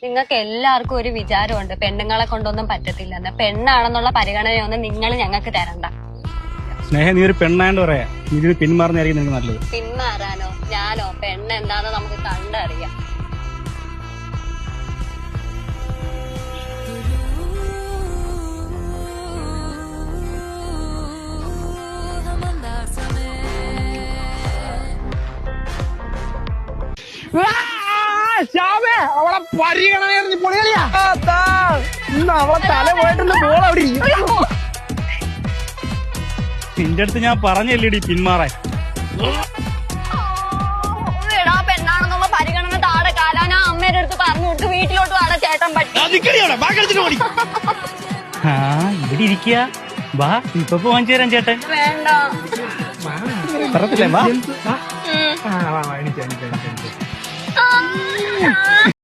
നിങ്ങൾക്ക് എല്ലാവർക്കും ഒരു വിചാരമുണ്ട് പെണ്ണുങ്ങളെ കൊണ്ടൊന്നും പറ്റത്തില്ലെന്ന്. പെണ്ണാണെന്നുള്ള പരിഗണനയൊന്നും നിങ്ങൾ ഞങ്ങൾക്ക് തരണ്ട. സ്നേഹ, നീ ഒരു പെണ്ണായോണ്ട് പറയാ, നീ ഇതിന് പിന്മാറുന്നതായിരിക്കും നിനക്ക് നല്ലത്. പിന്മാറാനോ? ഞാനോ? പെണ്ണ് എന്താന്ന് നമുക്ക് കണ്ടറിയാം. അവളെ പരിഗണന പൊളിയാ. ഇന്ന് അവളെ തല പോയിട്ടൊന്ന് ബോൾ അവിടെ നിന്റെ അടുത്ത് ഞാൻ പറഞ്ഞല്ലേടി പിന്മാറാൻ. പെണ്ണാണെന്നുള്ള പരിഗണന താഴെ കാലാന അമ്മയുടെ അടുത്ത് പറഞ്ഞു കൊടുത്ത് വീട്ടിലോട്ട് വാടാ ചേട്ടൻ പറ്റി. ആ ഇവിടെ ഇരിക്കുക. വാ, ഇപ്പൊ വാങ്ങിച്ചു തരാം ചേട്ടൻ. വേണ്ട, പറത്തില്ലേ? വാ. ആ